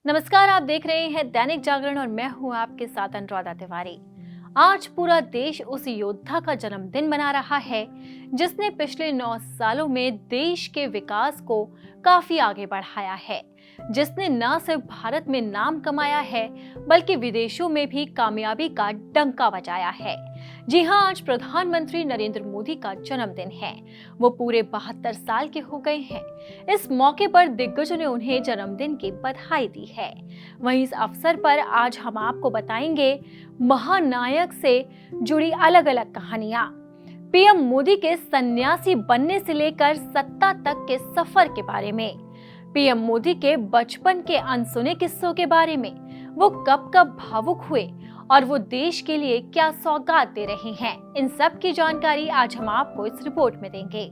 नमस्कार, आप देख रहे हैं दैनिक जागरण और मैं हूं आपके साथ अनुराधा तिवारी। आज पूरा देश उस योद्धा का जन्मदिन मना रहा है जिसने पिछले 9 सालों में देश के विकास को काफी आगे बढ़ाया है, जिसने न सिर्फ भारत में नाम कमाया है बल्कि विदेशों में भी कामयाबी का डंका बजाया है। जी हां, आज प्रधानमंत्री नरेंद्र मोदी का जन्मदिन है। वो पूरे 72 साल के हो गए हैं। इस मौके पर दिग्गजों ने उन्हें जन्मदिन की बधाई दी है। वहीं इस अवसर पर आज हम आपको बताएंगे महानायक से जुड़ी अलग अलग कहानियां, पीएम मोदी के सन्यासी बनने से लेकर सत्ता तक के सफर के बारे में, पीएम मोदी के बचपन के अनसुने किस्सों के बारे में, वो कब कब भावुक हुए और वो देश के लिए क्या सौगात दे रहे हैं। इन सब की जानकारी आज हम आपको इस रिपोर्ट में देंगे।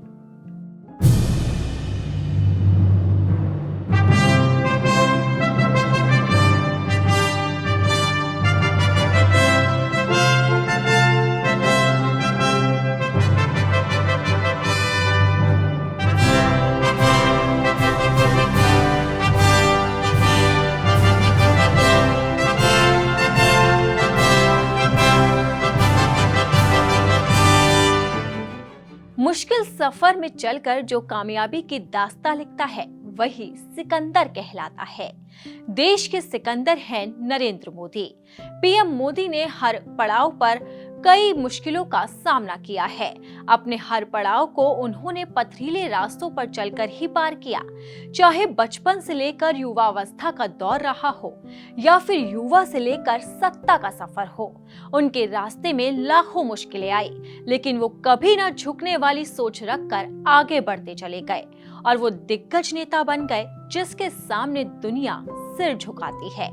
मुश्किल सफर में चलकर जो कामयाबी की दास्तां लिखता है वही सिकंदर कहलाता है। देश के सिकंदर हैं नरेंद्र मोदी। पीएम मोदी ने हर पड़ाव पर कई मुश्किलों का सामना किया है। अपने हर पड़ाव को उन्होंने पथरीले रास्तों पर चलकर ही पार किया, चाहे बचपन से लेकर युवावस्था का दौर रहा हो या फिर युवा से लेकर सत्ता का सफर हो। उनके रास्ते में लाखों मुश्किलें आई, लेकिन वो कभी ना झुकने वाली सोच रखकर आगे बढ़ते चले गए और वो दिग्गज नेता बन गए जिसके सामने दुनिया सिर झुकाती है।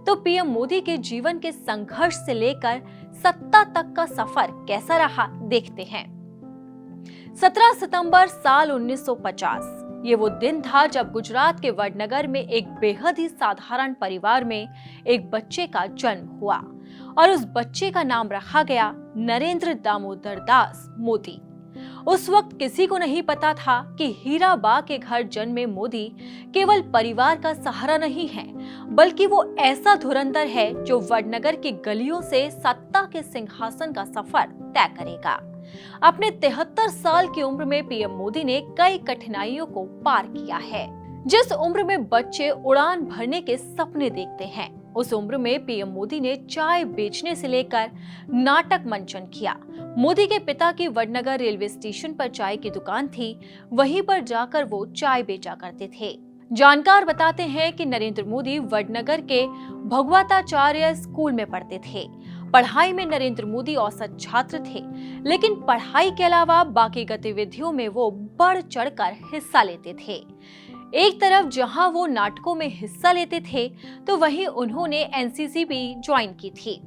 तो पीएम मोदी के जीवन के संघर्ष से लेकर सत्ता तक का सफर कैसा रहा, देखते हैं। 17 सितंबर साल 1950 ये वो दिन था जब गुजरात के वडनगर में एक बेहद ही साधारण परिवार में एक बच्चे का जन्म हुआ और उस बच्चे का नाम रखा गया नरेंद्र दामोदर दास मोदी। उस वक्त किसी को नहीं पता था कि हीराबा के घर जन्मे मोदी केवल परिवार का सहारा नहीं है, बल्कि वो ऐसा धुरंधर है जो वडनगर की गलियों से सत्ता के सिंहासन का सफर तय करेगा। अपने 73 साल की उम्र में पीएम मोदी ने कई कठिनाइयों को पार किया है। जिस उम्र में बच्चे उड़ान भरने के सपने देखते हैं, उस उम्र में पीएम मोदी ने चाय बेचने से लेकर नाटक मंचन किया। मोदी के पिता की वडनगर रेलवे स्टेशन पर चाय की दुकान थी, वहीं पर जाकर वो चाय बेचा करते थे। जानकार बताते हैं कि नरेंद्र मोदी वडनगर के भगवताचार्य स्कूल में पढ़ते थे। पढ़ाई में नरेंद्र मोदी औसत छात्र थे, लेकिन पढ़ाई के अलावा बाकी गतिविधियों में वो बढ़ चढ़कर हिस्सा लेते थे। एक तरफ जहां वो नाटकों में हिस्सा लेते थे, तो वहीं उन्होंने एनसीसी भी ज्वाइन की थी।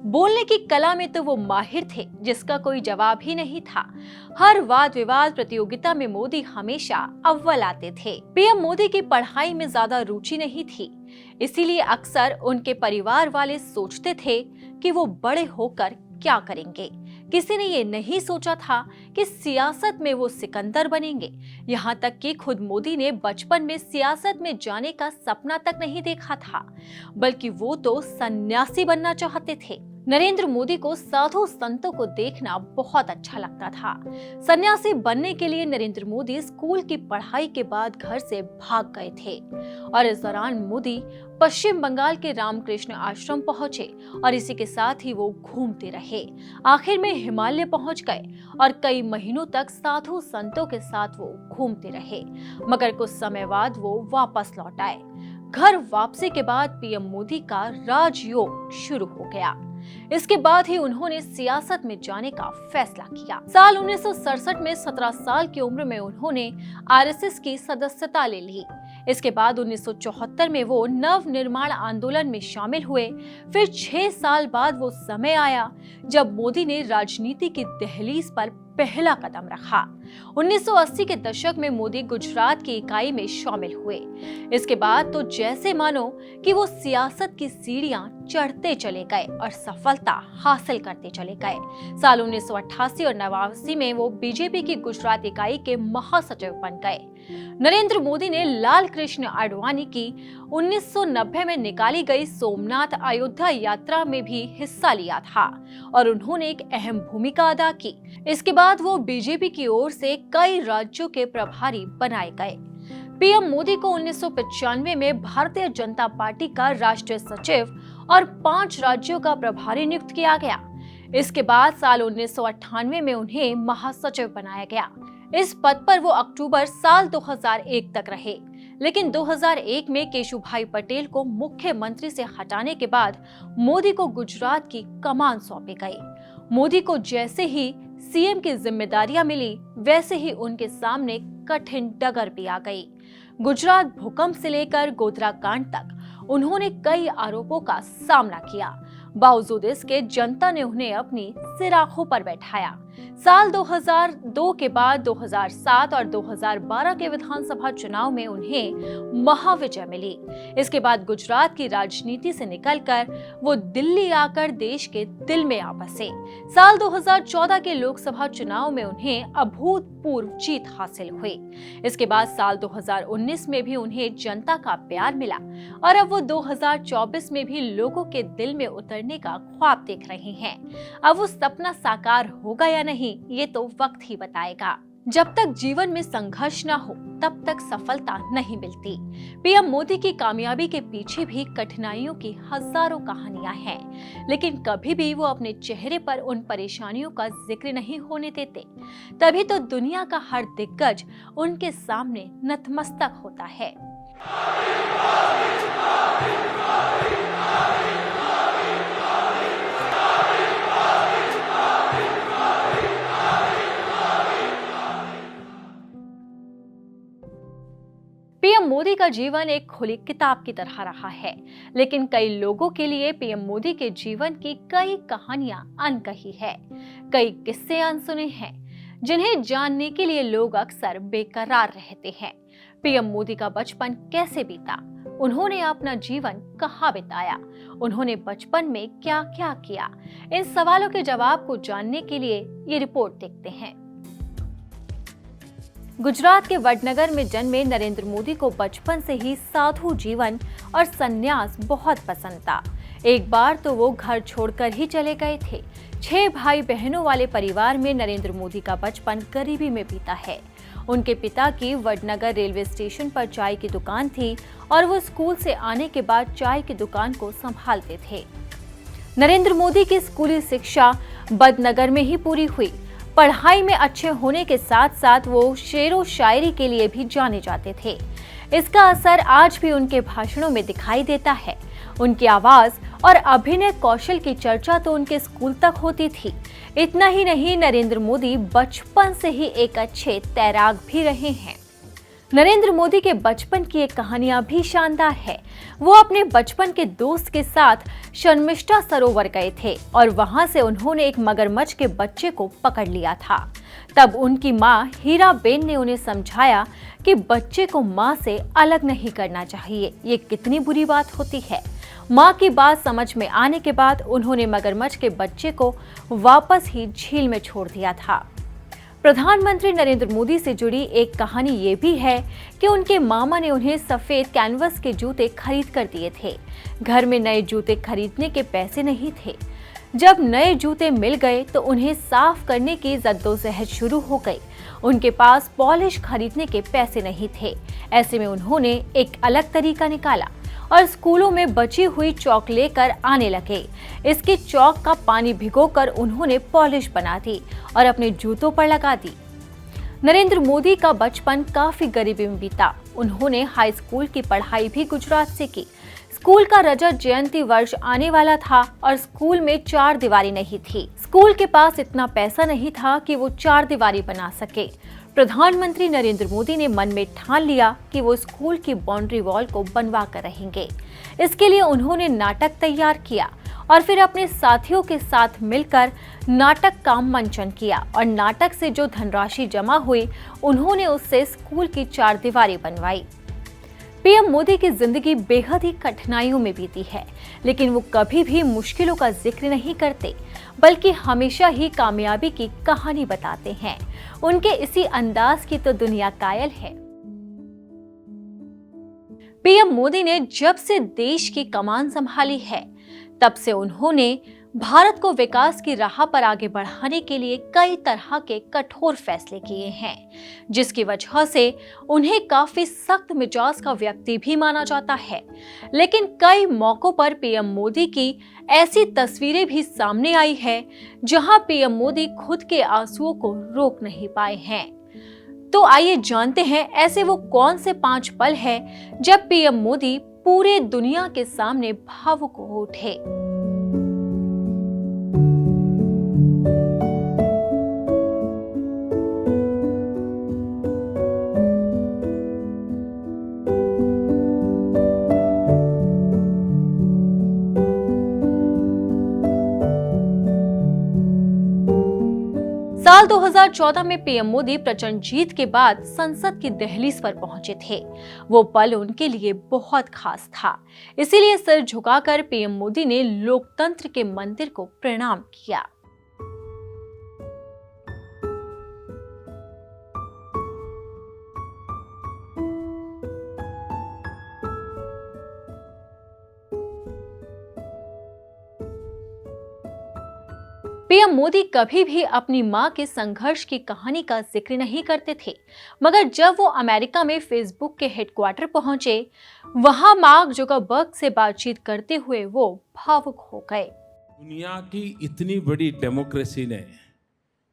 बोलने की कला में तो वो माहिर थे जिसका कोई जवाब ही नहीं था। हर वाद विवाद प्रतियोगिता में मोदी हमेशा अव्वल आते थे। पीएम मोदी की पढ़ाई में ज्यादा रुचि नहीं थी, इसीलिए अक्सर उनके परिवार वाले सोचते थे कि वो बड़े होकर क्या करेंगे। किसी ने ये नहीं सोचा था कि सियासत में वो सिकंदर बनेंगे। यहाँ तक कि खुद मोदी ने बचपन में सियासत में जाने का सपना तक नहीं देखा था, बल्कि वो तो सन्यासी बनना चाहते थे। नरेंद्र मोदी को साधु संतों को देखना बहुत अच्छा लगता था। सन्यासी बनने के लिए नरेंद्र मोदी स्कूल की पढ़ाई के बाद घर से भाग गए थे और इस दौरान मोदी पश्चिम बंगाल के रामकृष्ण आश्रम पहुंचे और इसी के साथ ही वो घूमते रहे। आखिर में हिमालय पहुंच गए और कई महीनों तक साधु संतों के साथ वो घूमते रहे, मगर कुछ समय बाद वो वापस लौट आए। घर वापसी के बाद पीएम मोदी का राजयोग शुरू हो गया। इसके बाद ही उन्होंने सियासत में जाने का फैसला किया। साल 1967 में 17 साल की उम्र में उन्होंने आरएसएस की सदस्यता ले ली। इसके बाद 1974 में वो नव निर्माण आंदोलन में शामिल हुए। फिर 6 साल बाद वो समय आया जब मोदी ने राजनीति की दहलीज पर पहला कदम रखा। 1980 के दशक में मोदी गुजरात की इकाई में शामिल हुए। इसके बाद तो जैसे मानो कि वो सियासत की सीढ़ियां चढ़ते चले गए और सफलता हासिल करते चले गए। साल 1988 और 89 में वो बीजेपी की गुजरात इकाई के महासचिव बन गए। नरेंद्र मोदी ने लाल कृष्ण आडवाणी की 1990 में निकाली गई सोमनाथ अयोध्या यात्रा में भी हिस्सा लिया था और उन्होंने एक अहम भूमिका अदा की। इसके बाद वो बीजेपी की ओर से कई राज्यों के प्रभारी बनाए गए। पीएम मोदी को 1995 में भारतीय जनता पार्टी का राष्ट्रीय सचिव और 5 राज्यों का प्रभारी नियुक्त किया गया। इसके बाद साल 1998 में उन्हें महासचिव बनाया गया। इस पद पर वो अक्टूबर साल 2001 तक रहे, लेकिन 2001 में केशुभाई पटेल को मुख्यमंत्री से हटाने के बाद मोदी को गुजरात की कमान सौंपी गई। मोदी को जैसे ही सीएम की जिम्मेदारियां मिली, वैसे ही उनके सामने कठिन डगर भी आ गई। गुजरात भूकंप से लेकर गोधरा कांड तक उन्होंने कई आरोपों का सामना किया। बावजूद इसके जनता ने उन्हें अपनी सिराहों पर बैठाया। साल 2002 के बाद 2007 और 2012 के विधानसभा चुनाव में उन्हें महाविजय मिली। इसके बाद गुजरात की राजनीति से निकलकर वो दिल्ली आकर देश के दिल में आ बसे। साल 2014 के लोकसभा चुनाव में उन्हें अभूतपूर्व जीत हासिल हुई। इसके बाद साल 2019 में भी उन्हें जनता का प्यार मिला और अब वो 2024 में भी लोगों के दिल में उतरने का ख्वाब देख रहे हैं। अब वो सपना साकार होगा या नहीं, ये तो वक्त ही बताएगा। जब तक जीवन में संघर्ष न हो, तब तक सफलता नहीं मिलती। पीएम मोदी की कामयाबी के पीछे भी कठिनाइयों की हजारों कहानियां हैं, लेकिन कभी भी वो अपने चेहरे पर उन परेशानियों का जिक्र नहीं होने देते। तभी तो दुनिया का हर दिग्गज उनके सामने नतमस्तक होता है। पीएम मोदी का जीवन एक खुली किताब की तरह रहा है, लेकिन कई लोगों के लिए पीएम मोदी के जीवन की कई कहानियां अनकही है, कई किस्से अनसुने हैं, जिन्हें जानने के लिए लोग अक्सर बेकरार रहते हैं। पीएम मोदी का बचपन कैसे बीता, उन्होंने अपना जीवन कहाँ बिताया, उन्होंने बचपन में क्या क्या किया, इन सवालों के जवाब को जानने के लिए ये रिपोर्ट देखते हैं। गुजरात के वडनगर में जन्मे नरेंद्र मोदी को बचपन से ही साधु जीवन और संन्यास बहुत पसंद था। एक बार तो वो घर छोड़कर ही चले गए थे। 6 भाई बहनों वाले परिवार में नरेंद्र मोदी का बचपन गरीबी में बीता है। उनके पिता की वडनगर रेलवे स्टेशन पर चाय की दुकान थी और वो स्कूल से आने के बाद चाय की दुकान को संभालते थे। नरेंद्र मोदी की स्कूली शिक्षा बदनगर में ही पूरी हुई। पढ़ाई में अच्छे होने के साथ साथ वो शेरो शायरी के लिए भी जाने जाते थे। इसका असर आज भी उनके भाषणों में दिखाई देता है। उनकी आवाज और अभिनय कौशल की चर्चा तो उनके स्कूल तक होती थी। इतना ही नहीं, नरेंद्र मोदी बचपन से ही एक अच्छे तैराक भी रहे हैं। नरेंद्र मोदी के बचपन की एक कहानियां भी शानदार है। वो अपने बचपन के दोस्त के साथ शर्मिष्ठा सरोवर गए थे और वहां से उन्होंने एक मगरमच्छ के बच्चे को पकड़ लिया था। तब उनकी मां हीराबेन ने उन्हें समझाया कि बच्चे को मां से अलग नहीं करना चाहिए, ये कितनी बुरी बात होती है। मां की बात समझ में आने के बाद उन्होंने मगरमच्छ के बच्चे को वापस ही झील में छोड़ दिया था। प्रधानमंत्री नरेंद्र मोदी से जुड़ी एक कहानी ये भी है कि उनके मामा ने उन्हें सफेद कैनवस के जूते खरीद कर दिए थे। घर में नए जूते खरीदने के पैसे नहीं थे। जब नए जूते मिल गए तो उन्हें साफ करने की जद्दोजहद शुरू हो गई। उनके पास पॉलिश खरीदने के पैसे नहीं थे। ऐसे में उन्होंने एक अलग तरीका निकाला और स्कूलों में बची हुई चौक लेकर आने लगे। इसके चौक का पानी भिगोकर उन्होंने पॉलिश बना दी और अपने जूतों पर लगा दी। नरेंद्र मोदी का बचपन काफी गरीबी में बीता। उन्होंने हाई स्कूल की पढ़ाई भी गुजरात से की। स्कूल का रजत जयंती वर्ष आने वाला था और स्कूल में 4 दीवारी नहीं थी। स्कूल के पास इतना पैसा नहीं था कि वो 4 दीवारी बना सके। प्रधानमंत्री नरेंद्र मोदी ने मन में ठान लिया कि वो स्कूल की बाउंड्री वॉल को बनवा कर रहेंगे। इसके लिए उन्होंने नाटक तैयार किया और फिर अपने साथियों के साथ मिलकर नाटक का मंचन किया और नाटक से जो धनराशि जमा हुई उन्होंने उससे स्कूल की चारदीवारी बनवाई। पीएम मोदी की जिंदगी बेहद ही कठिनाइयों में बीती है, लेकिन वो कभी भी मुश्किलों का जिक्र नहीं करते, बल्कि हमेशा ही कामयाबी की कहानी बताते हैं। उनके इसी अंदाज की तो दुनिया कायल है। पीएम मोदी ने जब से देश की कमान संभाली है, तब से उन्होंने भारत को विकास की राह पर आगे बढ़ाने के लिए कई तरह के कठोर फैसले किए हैं, जिसकी वजह से उन्हें काफी सख्त मिजाज का व्यक्ति भी माना जाता है। लेकिन कई मौकों पर पीएम मोदी की ऐसी तस्वीरें भी सामने आई है जहां पीएम मोदी खुद के आंसुओं को रोक नहीं पाए हैं। तो आइए जानते हैं ऐसे वो कौन से 5 पल हैं जब पीएम मोदी पूरे दुनिया के सामने भावुक हो उठे। साल 2014 में पीएम मोदी प्रचंड जीत के बाद संसद की दहलीज पर पहुंचे थे। वो पल उनके लिए बहुत खास था, इसीलिए सिर झुकाकर पीएम मोदी ने लोकतंत्र के मंदिर को प्रणाम किया। पीएम मोदी कभी भी अपनी मां के संघर्ष की कहानी का जिक्र नहीं करते थे, मगर जब वो अमेरिका में फेसबुक के हेडक्वार्टर पहुंचे, वहां मार्क जुकरबर्ग से बातचीत करते हुए वो भावुक हो गए। दुनिया की इतनी बड़ी डेमोक्रेसी ने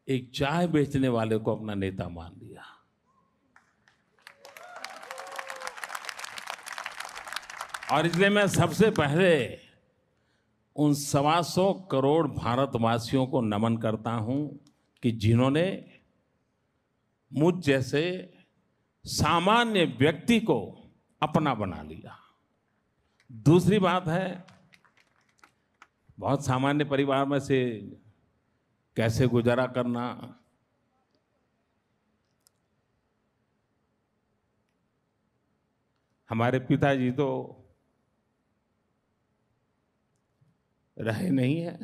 एक चाय बेचने वाले को अपना नेता मान लिया। और इसलिए मैं सबसे पहले उन 125 करोड़ भारतवासियों को नमन करता हूं कि जिन्होंने मुझ जैसे सामान्य व्यक्ति को अपना बना लिया। दूसरी बात है, बहुत सामान्य परिवार में से कैसे गुजारा करना, हमारे पिताजी तो रहे नहीं है,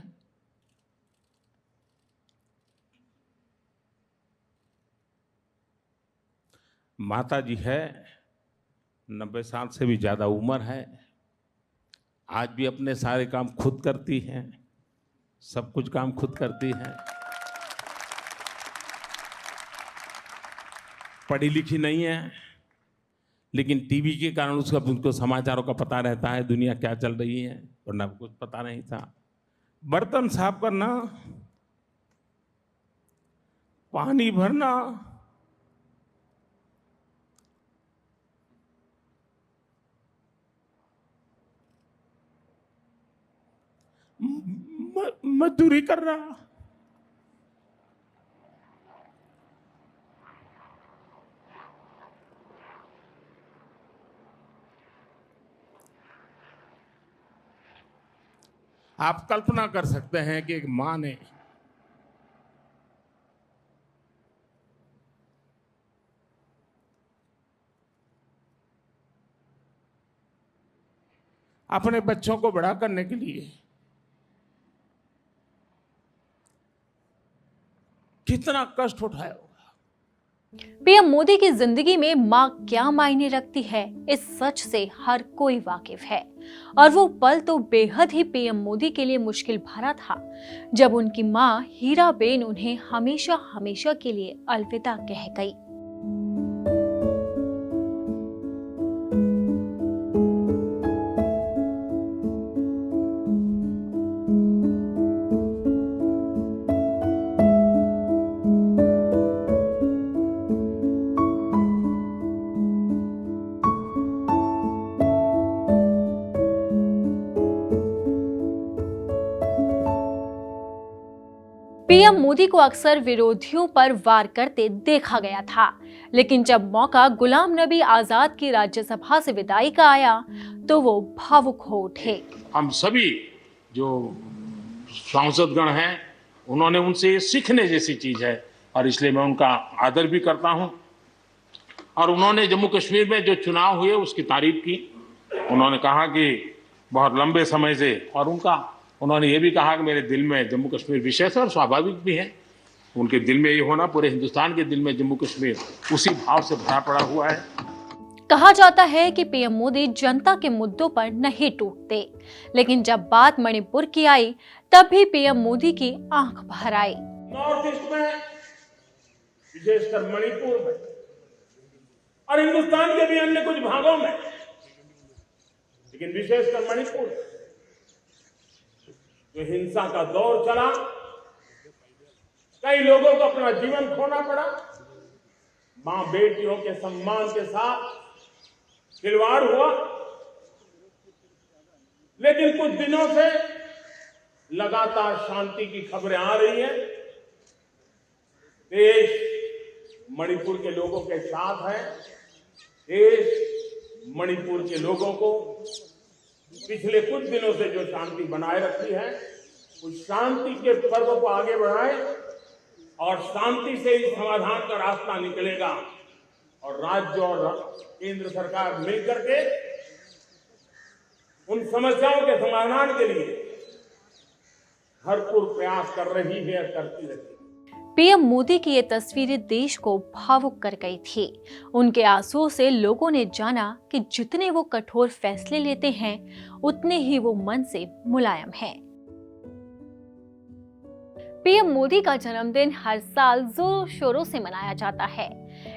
माता जी है, 90 साल से भी ज्यादा उम्र है, आज भी अपने सारे काम खुद करती हैं, सब कुछ काम खुद करती हैं। पढ़ी लिखी नहीं है, लेकिन टीवी के कारण उनको समाचारों का पता रहता है, दुनिया क्या चल रही है, वरना कुछ पता नहीं था। बर्तन साफ करना, पानी भरना, मजदूरी करना, आप कल्पना कर सकते हैं कि एक मां ने अपने बच्चों को बड़ा करने के लिए कितना कष्ट उठाया होगा। पीएम मोदी की जिंदगी में मां क्या मायने रखती है, इस सच से हर कोई वाकिफ है। और वो पल तो बेहद ही पीएम मोदी के लिए मुश्किल भरा था, जब उनकी मां हीराबेन उन्हें हमेशा हमेशा के लिए अलविदा कह गई। पीएम मोदी को अक्सर विरोधियों पर वार करते देखा गया था, लेकिन जब मौका गुलाम नबी आजाद की राज्यसभा से विदाई का आया तो वो भावुक हो उठे। हम सभी जो सांसदगण हैं उन्होंने उनसे ये सीखने जैसी चीज है और इसलिए मैं उनका आदर भी करता हूं। और उन्होंने जम्मू कश्मीर में जो चुनाव हुए उसकी तारीफ की। उन्होंने कहा कि बहुत लंबे समय से, और उन्होंने ये भी कहा कि मेरे दिल में जम्मू कश्मीर विशेष है और स्वाभाविक भी है। उनके दिल में ये होना, पूरे हिंदुस्तान के दिल में जम्मू कश्मीर उसी भाव से भरा पड़ा हुआ है। कहा जाता है कि पीएम मोदी जनता के मुद्दों पर नहीं टूटते, लेकिन जब बात मणिपुर की आई तब भी पीएम मोदी की आंख भर आई। नॉर्थ ईस्ट में, विशेषकर मणिपुर में और हिंदुस्तान के भी अन्य कुछ भागों में, लेकिन विशेषकर मणिपुर जो हिंसा का दौर चला, कई लोगों को अपना जीवन खोना पड़ा, मां बेटियों के सम्मान के साथ खिलवाड़ हुआ। लेकिन कुछ दिनों से लगातार शांति की खबरें आ रही हैं। देश मणिपुर के लोगों के साथ है। देश मणिपुर के लोगों को पिछले कुछ दिनों से जो शांति बनाए रखी है, उस शांति के पर्व को आगे बढ़ाए और शांति से ही समाधान का रास्ता निकलेगा। और राज्य और केंद्र सरकार मिलकर के उन समस्याओं के समाधान के लिए भरपूर प्रयास कर रही है, करती रही। पीएम मोदी की ये तस्वीरें देश को भावुक कर गई थी। उनके आंसुओं से लोगों ने जाना कि जितने वो कठोर फैसले लेते हैं, उतने ही वो मन से मुलायम हैं। पीएम मोदी का जन्मदिन हर साल जोरों शोरों से मनाया जाता है।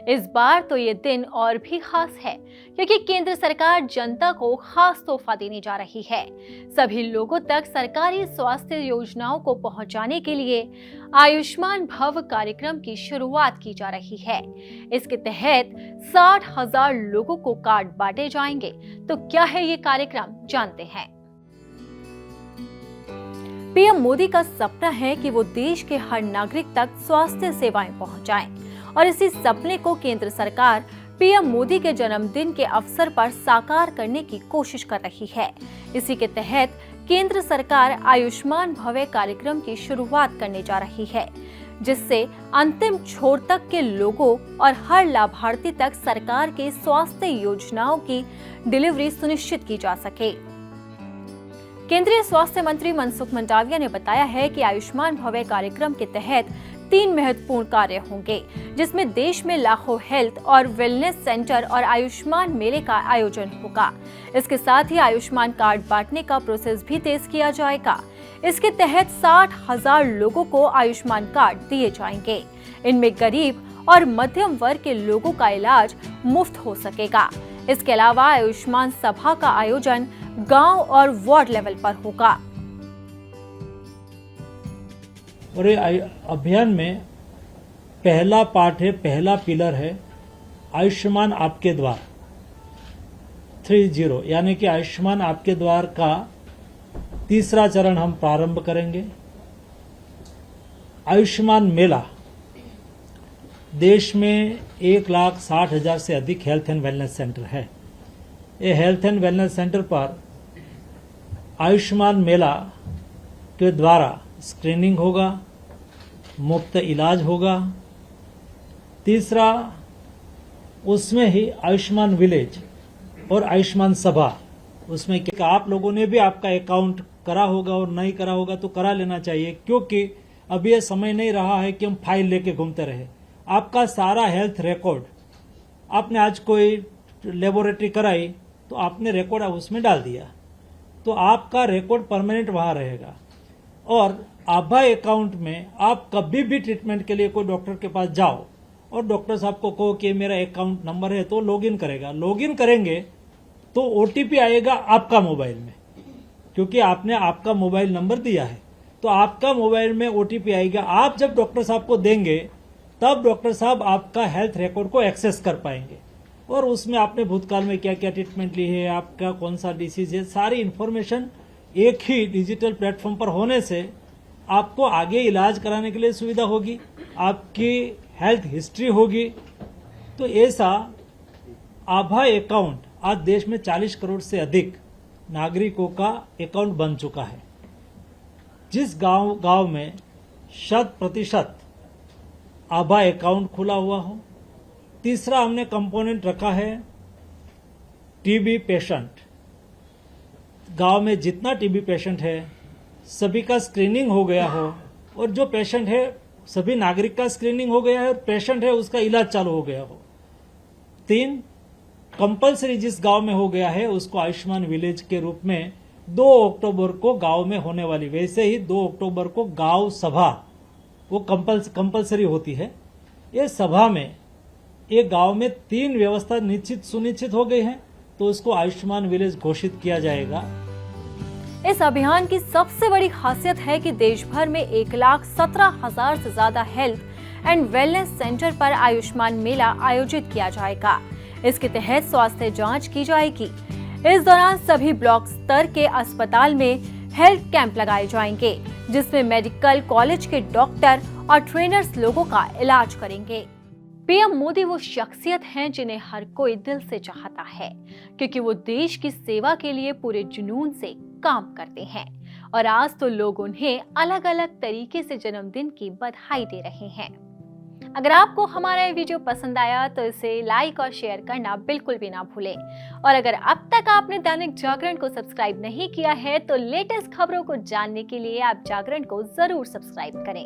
इस बार तो ये दिन और भी खास है, क्योंकि केंद्र सरकार जनता को खास तोहफा देने जा रही है। सभी लोगों तक सरकारी स्वास्थ्य योजनाओं को पहुंचाने के लिए आयुष्मान भव कार्यक्रम की शुरुआत की जा रही है। इसके तहत 60,000 लोगों को कार्ड बांटे जाएंगे। तो क्या है ये कार्यक्रम, जानते हैं। पीएम मोदी का सपना है कि वो देश के हर नागरिक तक स्वास्थ्य सेवाएं पहुंचाएं, और इसी सपने को केंद्र सरकार पीएम मोदी के जन्मदिन के अवसर पर साकार करने की कोशिश कर रही है। इसी के तहत केंद्र सरकार आयुष्मान भव कार्यक्रम की शुरुआत करने जा रही है, जिससे अंतिम छोर तक के लोगों और हर लाभार्थी तक सरकार के स्वास्थ्य योजनाओं की डिलीवरी सुनिश्चित की जा सके। केंद्रीय स्वास्थ्य मंत्री मनसुख मंडाविया ने बताया है कि आयुष्मान भव कार्यक्रम के तहत 3 महत्वपूर्ण कार्य होंगे, जिसमें देश में लाखों हेल्थ और वेलनेस सेंटर और आयुष्मान मेले का आयोजन होगा। इसके साथ ही आयुष्मान कार्ड बांटने का प्रोसेस भी तेज किया जाएगा। इसके तहत 60,000 लोगों को आयुष्मान कार्ड दिए जाएंगे। इनमें गरीब और मध्यम वर्ग के लोगों का इलाज मुफ्त हो सकेगा। इसके अलावा आयुष्मान सभा का आयोजन गांव और वार्ड लेवल पर होगा। और ये अभियान में पहला पार्ट है, पहला पिलर है आयुष्मान आपके द्वार 30, यानी कि आयुष्मान आपके द्वार का तीसरा चरण हम प्रारंभ करेंगे। आयुष्मान मेला, देश में 1,60,000 से अधिक हेल्थ एंड वेलनेस सेंटर है। ये हेल्थ एंड वेलनेस सेंटर पर आयुष्मान मेला के द्वारा स्क्रीनिंग होगा, मुफ्त इलाज होगा। तीसरा, उसमें ही आयुष्मान विलेज और आयुष्मान सभा, उसमें क्या आप लोगों ने भी आपका अकाउंट करा होगा और नहीं करा होगा तो करा लेना चाहिए, क्योंकि अभी ये समय नहीं रहा है कि हम फाइल लेके घूमते रहे। आपका सारा हेल्थ रिकॉर्ड, आपने आज कोई लेबोरेटरी कराई तो आपने रिकॉर्ड उसमें डाल दिया, तो आपका रिकॉर्ड परमानेंट वहां रहेगा। और आभा अकाउंट में आप कभी भी ट्रीटमेंट के लिए कोई डॉक्टर के पास जाओ और डॉक्टर साहब को कहो कि मेरा अकाउंट नंबर है, तो लॉगिन करेगा। लॉगिन करेंगे तो ओटीपी आएगा आपका मोबाइल में, क्योंकि आपने आपका मोबाइल नंबर दिया है, तो आपका मोबाइल में ओटीपी आएगा। आप जब डॉक्टर साहब को देंगे तब डॉक्टर साहब आपका हेल्थ रिकॉर्ड को एक्सेस कर पाएंगे, और उसमें आपने भूतकाल में क्या क्या ट्रीटमेंट ली है, आपका कौन सा डिसीज है, सारी इंफॉर्मेशन एक ही डिजिटल प्लेटफॉर्म पर होने से आपको आगे इलाज कराने के लिए सुविधा होगी, आपकी हेल्थ हिस्ट्री होगी। तो ऐसा आभा अकाउंट आज देश में 40 करोड़ से अधिक नागरिकों का अकाउंट बन चुका है। जिस गांव में 100% आभा अकाउंट खुला हुआ हो। तीसरा हमने कंपोनेंट रखा है टीबी पेशेंट। गांव में जितना टीबी पेशेंट है सभी का स्क्रीनिंग हो गया हो, और जो पेशेंट है सभी नागरिक का स्क्रीनिंग हो गया है, और पेशेंट है उसका इलाज चालू हो गया हो। 3, कंपलसरी जिस गांव में हो गया है उसको आयुष्मान विलेज के रूप में 2 अक्टूबर को गांव में होने वाली, वैसे ही 2 अक्टूबर को गांव सभा वो कंपलसरी होती है। ये सभा में ये गांव में 3 व्यवस्था सुनिश्चित हो गई है, तो उसको आयुष्मान विलेज घोषित किया जाएगा। इस अभियान की सबसे बड़ी खासियत है कि देश भर में 1,17,000 से ज्यादा हेल्थ एंड वेलनेस सेंटर पर आयुष्मान मेला आयोजित किया जाएगा। इसके तहत स्वास्थ्य जांच की जाएगी। इस दौरान सभी ब्लॉक स्तर के अस्पताल में हेल्थ कैंप लगाए जाएंगे, जिसमें मेडिकल कॉलेज के डॉक्टर और ट्रेनर्स लोगों का इलाज करेंगे। पीएम मोदी वो शख्सियत हैं जिन्हें हर कोई दिल से चाहता है, क्योंकि वो देश की सेवा के लिए पूरे जुनून से काम करते हैं। और आज तो लोग उन्हें अलग अलग तरीके से जन्मदिन की बधाई दे रहे हैं। अगर आपको हमारा ये वीडियो पसंद आया तो इसे लाइक और शेयर करना बिल्कुल भी ना भूलें। और अगर अब तक आपने दैनिक जागरण को सब्सक्राइब नहीं किया है तो लेटेस्ट खबरों को जानने के लिए आप जागरण को जरूर सब्सक्राइब करें।